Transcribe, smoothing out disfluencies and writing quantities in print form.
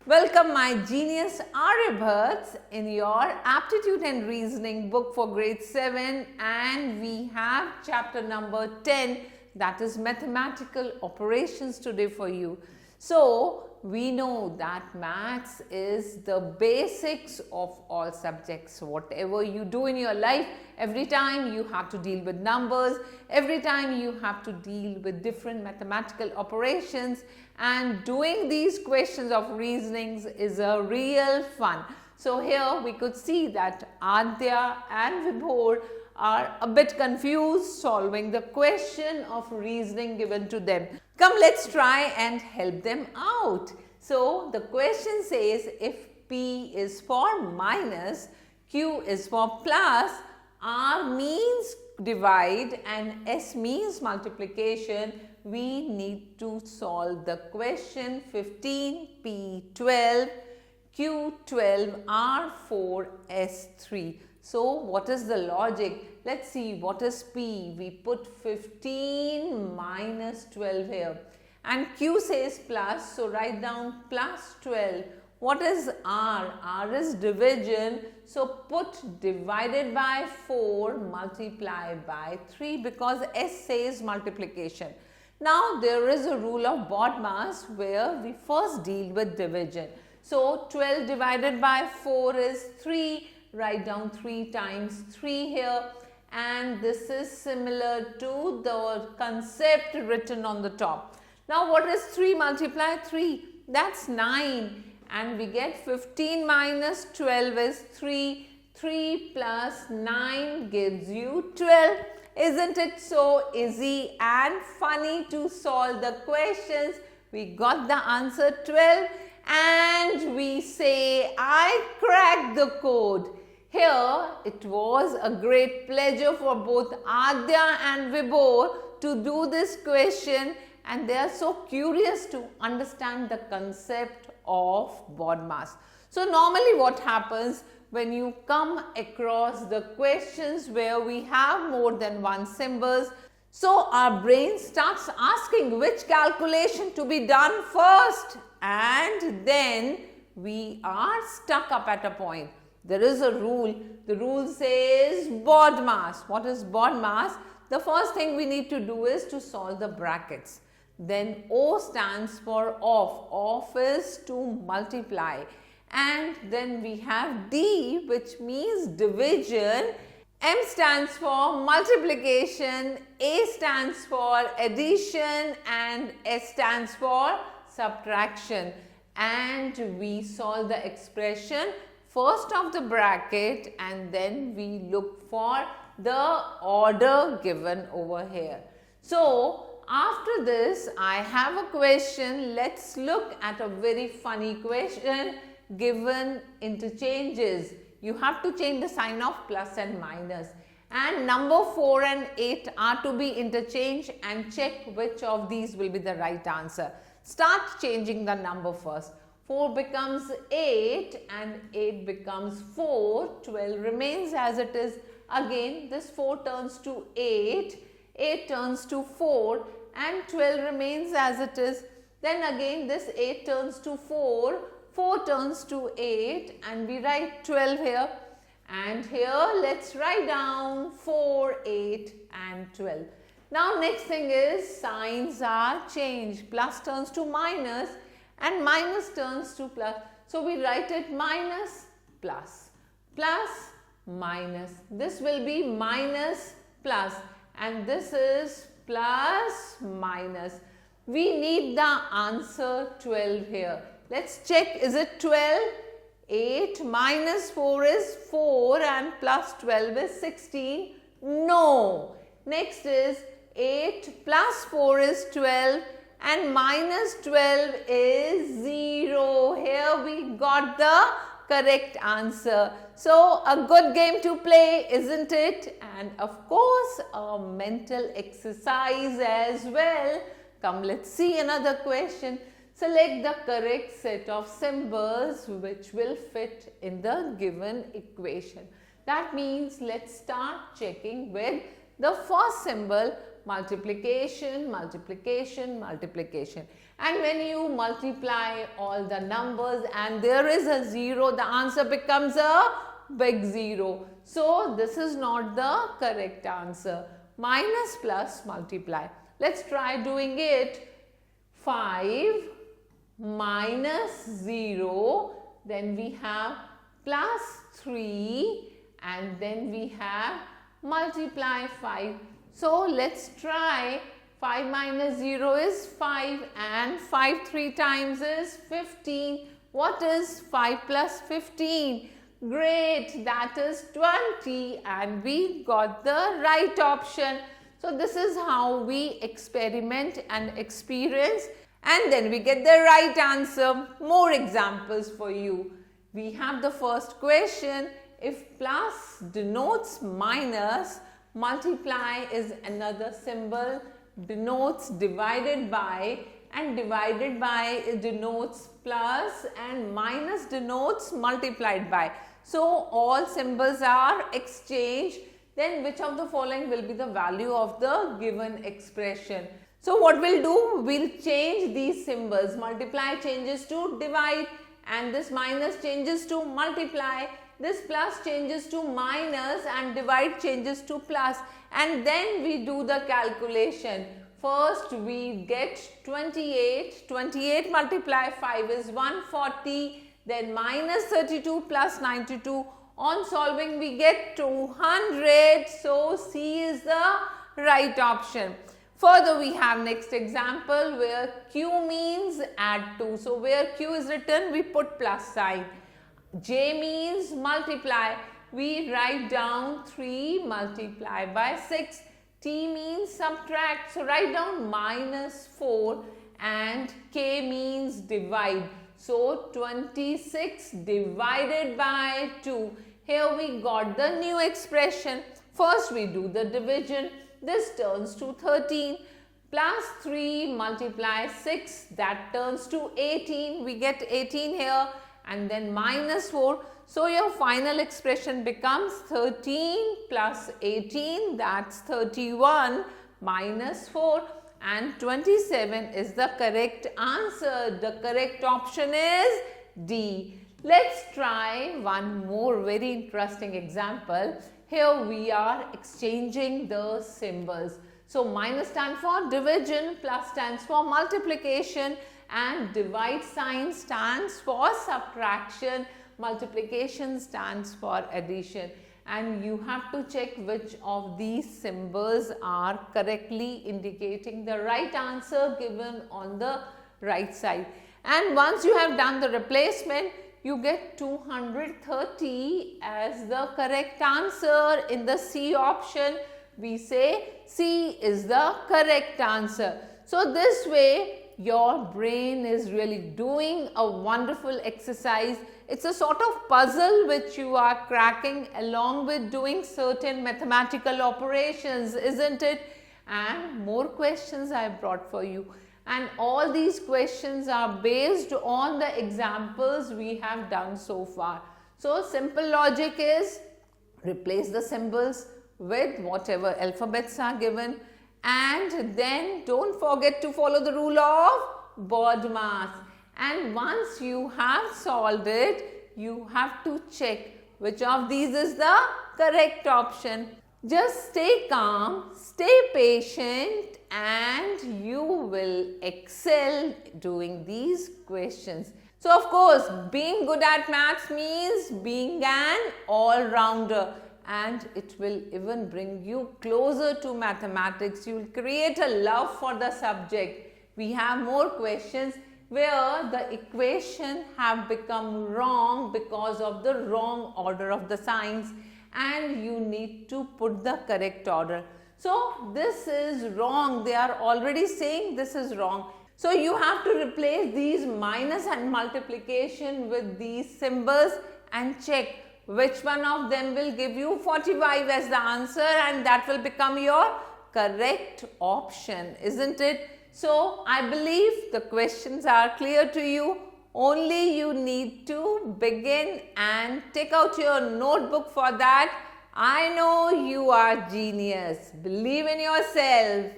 Welcome my genius Aryabhats in your Aptitude and Reasoning book for grade 7, and we have chapter number 10, that is mathematical operations today for you. So we know that maths is the basics of all subjects. Whatever you do in your life, every time you have to deal with numbers, every time you have to deal with different mathematical operations, and doing these questions of reasonings is a real fun. So here we could see that Adya and Vibhor are a bit confused solving the question of reasoning given to them. Come, let's try and help them out. So the question says if P is for minus, Q is for plus, R means divide and S means multiplication, we need to solve the question 15, P 12, Q 12, R 4, S 3. So what is the logic? Let's see what is P. We put 15 minus 12 here, and Q says plus, so write down plus 12. What is R? R is division, so put divided by 4 multiply by 3 because S says multiplication. Now there is a rule of BODMAS where we first deal with division. So 12 divided by 4 is 3. Write down 3 times 3 here, and this is similar to the concept written on the top. Now what is 3 multiply 3? That's 9, and we get 15 minus 12 is 3. 3 plus 9 gives you 12. Isn't it so easy and funny to solve the questions? We got the answer 12 and we say, I cracked the code. Here, it was a great pleasure for both Adya and Vibhor to do this question, and they are so curious to understand the concept of BODMAS. So normally what happens when you come across the questions where we have more than one symbols, so our brain starts asking which calculation to be done first, and then we are stuck up at a point. There is a rule. The rule says BODMAS. What is BODMAS? The first thing we need to do is to solve the brackets. Then O stands for off. Off is to multiply. And then we have D, which means division. M stands for multiplication. A stands for addition. And S stands for subtraction. And we solve the expression first of the bracket, and then we look for the order given over here. So after this, I have a question. Let's look at a very funny question given interchanges. You have to change the sign of plus and minus, and number 4 and 8 are to be interchanged, and check which of these will be the right answer. Start changing the number first. 4 becomes 8 and 8 becomes 4, 12 remains as it is. Again this 4 turns to 8, 8 turns to 4 and 12 remains as it is. Then again this 8 turns to 4, 4 turns to 8, and we write 12 here. And here let's write down 4, 8 and 12. Now next thing is signs are changed. Plus turns to minus and minus turns to plus. So we write it minus plus, plus minus. This will be minus plus, and this is plus minus. We need the answer 12 here. Let's check, is it 12? 8 minus 4 is 4 and plus 12 is 16. No. Next is 8 plus 4 is 12. And minus 12 is 0. Here we got the correct answer. So a good game to play, isn't it? And of course a mental exercise as well. Come, let's see another question. Select the correct set of symbols which will fit in the given equation. That means let's start checking with the first symbol, multiplication, multiplication, multiplication. And when you multiply all the numbers and there is a 0, the answer becomes a big 0. So this is not the correct answer. Minus plus multiply. Let's try doing it. 5 minus 0, then we have plus 3, and then we have multiply 5. So let's try. 5 minus 0 is 5, and 5 3 times is 15. What is 5 plus 15? Great, that is 20, and we got the right option. So this is how we experiment and experience, and then we get the right answer. More examples for you. We have the first question. If plus denotes minus, multiply is another symbol, denotes divided by, and divided by denotes plus, and minus denotes multiplied by. So all symbols are exchanged. Then which of the following will be the value of the given expression? So what we'll do, we'll change these symbols. Multiply changes to divide, and this minus changes to multiply. This plus changes to minus, and divide changes to plus, and then we do the calculation. First we get 28. 28 multiply 5 is 140. Then minus 32 plus 92. On solving we get 200. So C is the right option. Further, we have next example where Q means add to. So where Q is written, we put plus sign. J means multiply. We write down 3 multiply by 6. T means subtract. So write down minus 4. And K means divide. So 26 divided by 2. Here we got the new expression. First we do the division. This turns to 13. Plus 3 multiply 6. That turns to 18. We get 18 here. And then minus 4. So your final expression becomes 13 plus 18. That's 31 minus 4. And 27 is the correct answer. The correct option is D. Let's try one more very interesting example. Here we are exchanging the symbols. So minus stands for division, plus stands for multiplication, and divide sign stands for subtraction. Multiplication stands for addition. And you have to check which of these symbols are correctly indicating the right answer given on the right side. And once you have done the replacement, you get 230 as the correct answer. In the C option, we say C is the correct answer. So this way, your brain is really doing a wonderful exercise. It's a sort of puzzle which you are cracking along with doing certain mathematical operations, isn't it? And more questions I brought for you. And all these questions are based on the examples we have done so far. So simple logic is replace the symbols with whatever alphabets are given. And then don't forget to follow the rule of BODMAS. And once you have solved it, you have to check which of these is the correct option. Just stay calm, stay patient, and you will excel doing these questions. So of course, being good at maths means being an all-rounder. And it will even bring you closer to mathematics. You will create a love for the subject. We have more questions where the equation have become wrong because of the wrong order of the signs, and you need to put the correct order. So this is wrong. They are already saying this is wrong. So you have to replace these minus and multiplication with these symbols and check which one of them will give you 45 as the answer, and that will become your correct option, isn't it? So I believe the questions are clear to you. Only you need to begin and take out your notebook for that. I know you are genius. Believe in yourself.